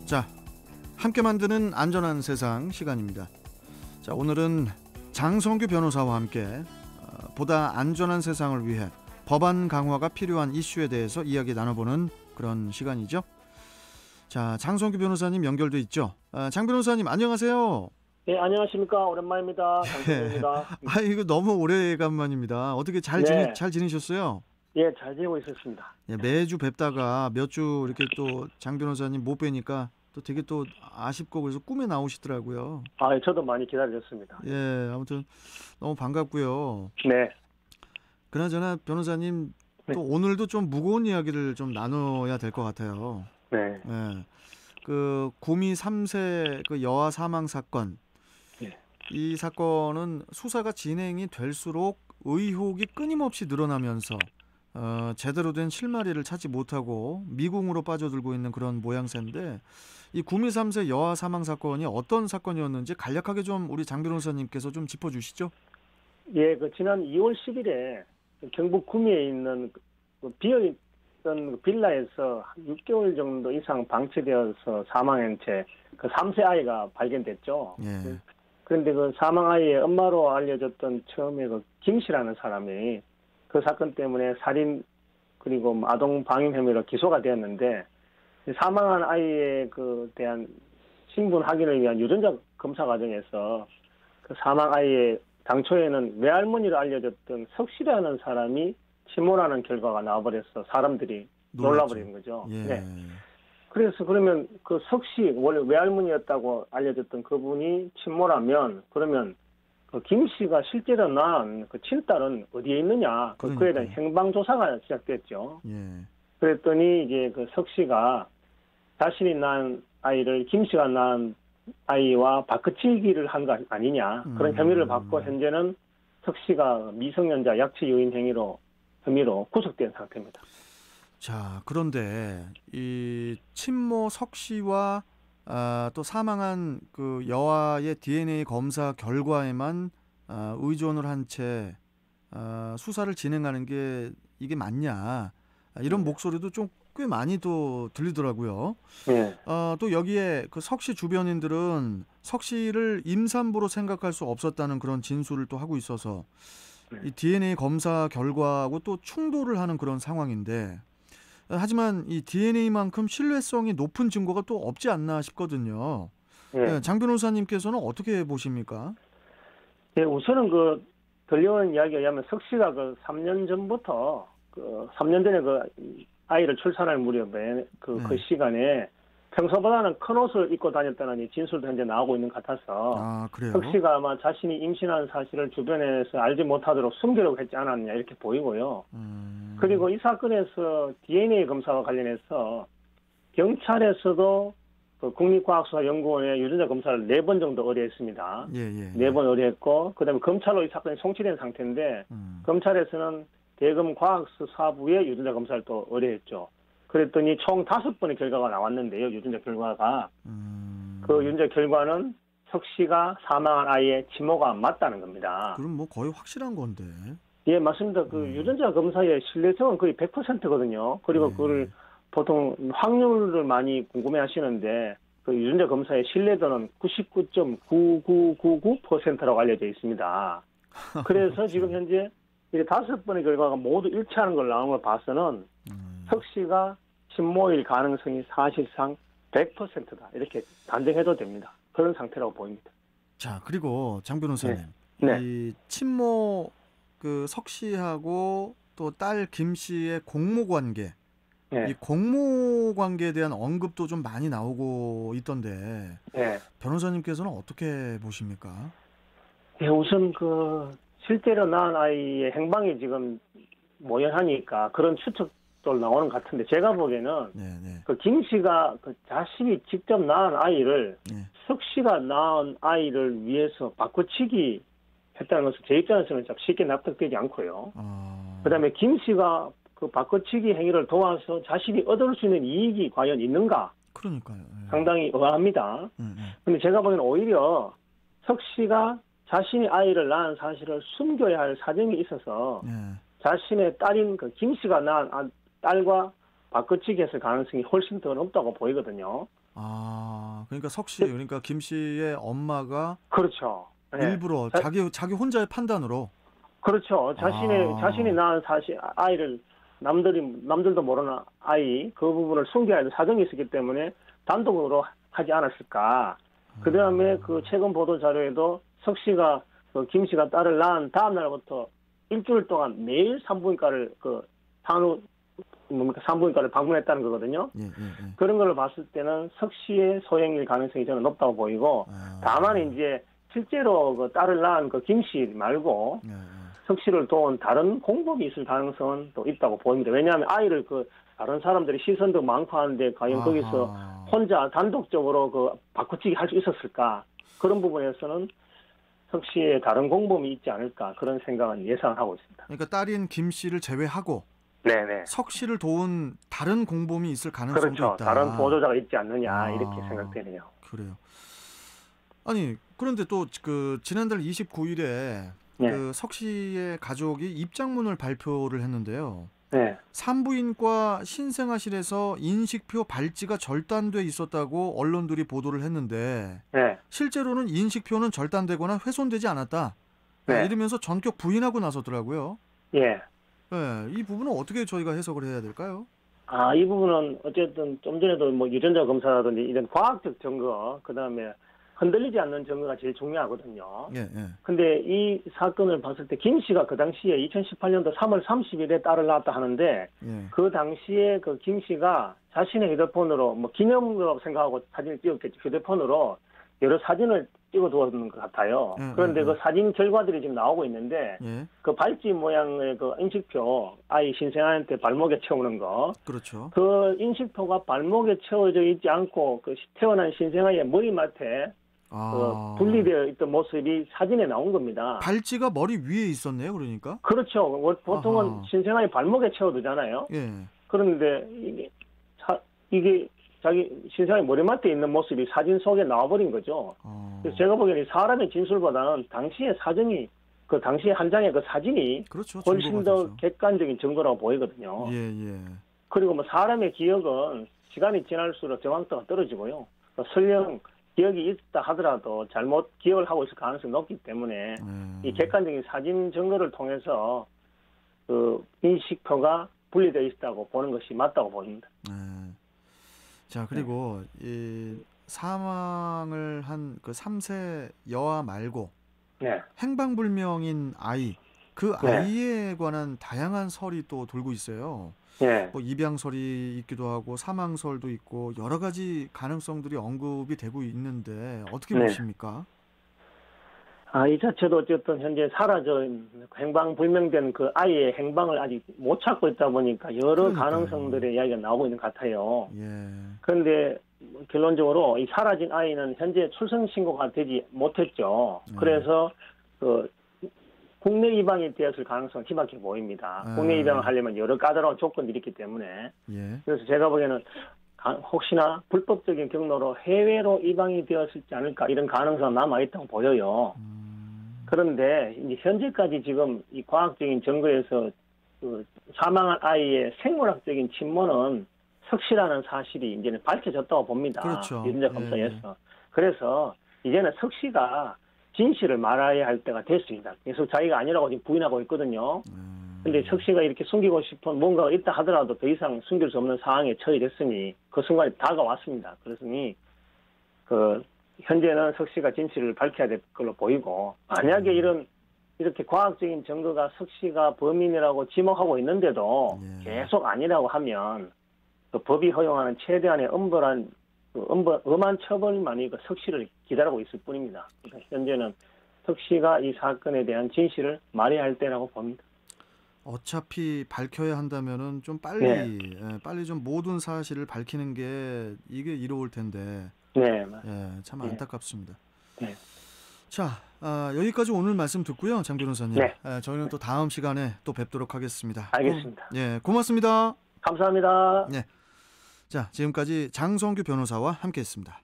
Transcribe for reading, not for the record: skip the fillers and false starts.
자, 함께 만드는 안전한 세상 시간입니다. 자, 오늘은 장성규 변호사와 함께 보다 안전한 세상을 위해 법안 강화가 필요한 이슈에 대해서 이야기 나눠보는 그런 시간이죠. 자, 장성규 변호사님 연결돼 있죠. 장 변호사님 안녕하세요. 네, 안녕하십니까. 오랜만입니다. 장성규입니다. 아, 이거 너무 오래간만입니다. 어떻게 잘 지내셨어요? 예, 잘 지내고 있었습니다. 예, 매주 뵙다가 몇 주 이렇게 또 장 변호사님 못 뵈니까 또 되게 또 아쉽고 그래서 꿈에 나오시더라고요. 아, 저도 많이 기다렸습니다. 예, 아무튼 너무 반갑고요. 네. 그나저나 변호사님 또 오늘도 좀 무거운 이야기를 좀 나눠야 될 것 같아요. 네. 예. 그 구미 3세 그 여아 사망 사건. 이 사건은 수사가 진행이 될수록 의혹이 끊임없이 늘어나면서 제대로 된 실마리를 찾지 못하고 미궁으로 빠져들고 있는 그런 모양새인데, 이 구미 3세 여아 사망 사건이 어떤 사건이었는지 간략하게 좀 우리 장 변호사님께서 좀 짚어주시죠. 예, 그 지난 2월 10일에 경북 구미에 있는 그 비어있던 빌라에서 6개월 정도 이상 방치되어서 사망한 채 그 3세 아이가 발견됐죠. 예. 그런데 그 사망 아이의 엄마로 알려졌던 처음에 그 김 씨라는 사람이 그 사건 때문에 살인 그리고 아동 방임 혐의로 기소가 되었는데, 사망한 아이에 그 대한 신분 확인을 위한 유전자 검사 과정에서 그 사망 아이의 당초에는 외할머니로 알려졌던 석 씨라는 사람이 친모라는 결과가 나와버려서 사람들이 놀라버린 거죠. 예. 네. 그래서 그러면 그 석 씨 원래 외할머니였다고 알려졌던 그분이 친모라면, 그러면 그 김 씨가 실제로 낳은 그 친딸은 어디에 있느냐, 그에 대한 행방 조사가 시작됐죠. 예. 그랬더니 이제 그 석 씨가 자신이 낳은 아이를 김 씨가 낳은 아이와 바꿔치기를 한 거 아니냐, 그런 혐의를 받고 현재는 석 씨가 미성년자 약취 유인 혐의로 구속된 상태입니다. 자, 그런데 이 친모 석 씨와 또 사망한 그 여아의 DNA 검사 결과에만 의존을 한 채 수사를 진행하는 게 이게 맞냐, 이런 목소리도 좀 꽤 많이 또 들리더라고요. 네. 또 여기에 그 석 씨 주변인들은 석 씨를 임산부로 생각할 수 없었다는 그런 진술을 또 하고 있어서 이 DNA 검사 결과하고 또 충돌을 하는 그런 상황인데, 하지만 이 DNA만큼 신뢰성이 높은 증거가 또 없지 않나 싶거든요. 네. 장 변호사님께서는 어떻게 보십니까? 네, 우선은 그 들려오는 이야기에 의하면 석 씨가 그 3년 전부터 그 3년 전에 그 아이를 출산할 무렵에 그 시간에 평소보다는 큰 옷을 입고 다녔다는 진술도 현재 나오고 있는 것 같아서, 그래요? 석 씨가 아마 자신이 임신한 사실을 주변에서 알지 못하도록 숨기려고 했지 않았느냐 이렇게 보이고요. 그리고 이 사건에서 DNA 검사와 관련해서 경찰에서도 그 국립과학수사연구원에 유전자 검사를 4번 정도 의뢰했습니다. 예. 4번 의뢰했고, 그다음에 검찰로 이 사건이 송치된 상태인데 검찰에서는 대검 과학수사부에 유전자 검사를 또 의뢰했죠. 그랬더니 총 5번의 결과가 나왔는데요. 유전자 결과가. 그 유전자 결과는 석 씨가 사망한 아이의 친모가 맞다는 겁니다. 그럼 뭐 거의 확실한 건데. 예, 맞습니다. 그 유전자 검사의 신뢰성은 거의 100%거든요. 그리고 그걸 보통 확률을 많이 궁금해 하시는데, 그 유전자 검사의 신뢰도는 99.9999%라고 알려져 있습니다. 그래서 지금 현재 이제 5번의 결과가 모두 일치하는 걸 나온 걸 봐서는 석 씨가 친모일 가능성이 사실상 100%다. 이렇게 단정해도 됩니다. 그런 상태라고 보입니다. 자, 그리고 장 변호사님. 네. 이 친모 그 석 씨하고 또 딸 김 씨의 공모 관계. 네. 이 공모 관계에 대한 언급도 좀 많이 나오고 있던데. 네. 변호사님께서는 어떻게 보십니까? 네, 우선 그 실제로 낳은 아이의 행방이 지금 모연하니까 그런 추측도 나오는 것 같은데, 제가 보기에는 그 김 씨가 그 자신이 직접 낳은 아이를 석 씨가 낳은 아이를 위해서 바꿔치기 했다는 것은 제 입장에서는 참 쉽게 납득되지 않고요. 그다음에 김 씨가 그 바꿔치기 행위를 도와서 자신이 얻을 수 있는 이익이 과연 있는가? 그러니까요. 상당히 의아합니다. 근데 제가 보기에는 오히려 석 씨가 자신이 아이를 낳은 사실을 숨겨야 할 사정이 있어서 자신의 딸인 그 김 씨가 낳은 딸과 바꿔치기 했을 가능성이 훨씬 더 높다고 보이거든요. 그러니까 그러니까 김 씨의 엄마가 그렇죠. 네. 일부러 자기 혼자의 판단으로. 그렇죠. 자신이 낳은 아이를 남들도 모르는 아이 그 부분을 숨겨야 할 사정이 있었기 때문에 단독으로 하지 않았을까. 그 다음에 그 최근 보도 자료에도 석 씨가 김 씨가 딸을 낳은 다음 날부터 일주일 동안 매일 산부인과를 산부인과를 방문했다는 거거든요. 예. 그런 걸 봤을 때는 석 씨의 소행일 가능성이 저는 높다고 보이고, 다만 이제 실제로 그 딸을 낳은 그 김 씨 말고 석 씨를 도운 다른 공범이 있을 가능성은 또 있다고 보입니다. 왜냐하면 아이를 다른 사람들이 시선도 많고 하는데 과연 거기서 혼자 단독적으로 바꾸치기 할 수 있었을까? 그런 부분에서는 석 씨의 다른 공범이 있지 않을까 그런 생각은 예상하고 있습니다. 그러니까 딸인 김 씨를 제외하고 네네. 석 씨를 도운 다른 공범이 있을 가능성도 그렇죠. 있다. 다른 보조자가 있지 않느냐 이렇게 생각되네요. 그래요. 아니 그런데 또 지난달 29일에 네. 석 씨의 가족이 입장문을 발표를 했는데요. 네. 산부인과 신생아실에서 인식표 발찌가 절단돼 있었다고 언론들이 보도를 했는데 네. 실제로는 인식표는 절단되거나 훼손되지 않았다. 네. 이러면서 전격 부인하고 나서더라고요. 예. 네, 이 부분은 어떻게 저희가 해석을 해야 될까요? 이 부분은 어쨌든 좀 전에도 유전자 검사라든지 이런 과학적 증거, 그 다음에 흔들리지 않는 증거가 제일 중요하거든요. 예. 근데 이 사건을 봤을 때 김 씨가 그 당시에 2018년도 3월 30일에 딸을 낳았다 하는데 그 당시에 김 씨가 자신의 휴대폰으로 기념으로 생각하고 사진을 찍었겠죠. 휴대폰으로 여러 사진을 찍어두었는 것 같아요. 그런데 그 사진 결과들이 지금 나오고 있는데 그 발찌 모양의 그 인식표 아이 신생아한테 발목에 채우는 거. 그렇죠. 그 인식표가 발목에 채워져 있지 않고 태어난 신생아의 머리맡에 분리되어 있던 모습이 사진에 나온 겁니다. 발찌가 머리 위에 있었네요, 그러니까? 그렇죠. 보통은 신생아의 발목에 채워두잖아요. 예. 그런데 이게 자기 신생아의 머리맡에 있는 모습이 사진 속에 나와버린 거죠. 그래서 제가 보기에는 사람의 진술보다는 당시의 사정이 당시의 한 장의 그 사진이 그렇죠. 훨씬 더 객관적인 증거라고 보이거든요. 예. 그리고 사람의 기억은 시간이 지날수록 정확도가 떨어지고요. 설령 기억이 있다 하더라도 잘못 기억을 하고 있을 가능성이 높기 때문에 이 객관적인 사진 증거를 통해서 인식표가 분리되어 있다고 보는 것이 맞다고 보입니다. 자, 그리고 이 사망을 한 3세 여아 말고 행방불명인 아이, 아이에 관한 다양한 설이 또 돌고 있어요. 입양설이 있기도 하고 사망설도 있고 여러 가지 가능성들이 언급이 되고 있는데 어떻게 보십니까? 이 자체도 어쨌든 현재 사라져 행방불명된 그 아이의 행방을 아직 못 찾고 있다 보니까 여러 가능성들의 이야기가 나오고 있는 것 같아요. 그런데 결론적으로 이 사라진 아이는 현재 출생 신고가 되지 못했죠. 그래서 국내 입양이 되었을 가능성은 희박해 보입니다. 국내 입양을 하려면 여러 까다로운 조건들이 있기 때문에. 그래서 제가 보기에는 혹시나 불법적인 경로로 해외로 입양이 되었을지 않을까 이런 가능성은 남아있다고 보여요. 그런데 이제 현재까지 지금 이 과학적인 증거에서 사망한 아이의 생물학적인 친모는 석 씨라는 사실이 이제는 밝혀졌다고 봅니다. 그렇죠. 유전자 검사에서. 그래서 이제는 석 씨가 진실을 말해야 할 때가 됐습니다. 계속 자기가 아니라고 지금 부인하고 있거든요. 근데 석 씨가 이렇게 숨기고 싶은 뭔가가 있다 하더라도 더 이상 숨길 수 없는 상황에 처해졌으니 그 순간이 다가왔습니다. 그랬으니 현재는 석 씨가 진실을 밝혀야 될 걸로 보이고 만약에 이렇게 과학적인 증거가 석 씨가 범인이라고 지목하고 있는데도 계속 아니라고 하면 법이 허용하는 최대한의 엄한 처벌만이 석 씨를 기다리고 있을 뿐입니다. 그러니까 현재는 석 씨가 이 사건에 대한 진실을 말해야 할 때라고 봅니다. 어차피 밝혀야 한다면은 좀 빨리 좀 모든 사실을 밝히는 게 이게 이로울 텐데. 참 안타깝습니다. 자, 여기까지 오늘 말씀 듣고요, 장 변호사님. 저희는 또 다음 시간에 또 뵙도록 하겠습니다. 알겠습니다. 고맙습니다. 감사합니다. 자, 지금까지 장성규 변호사와 함께했습니다.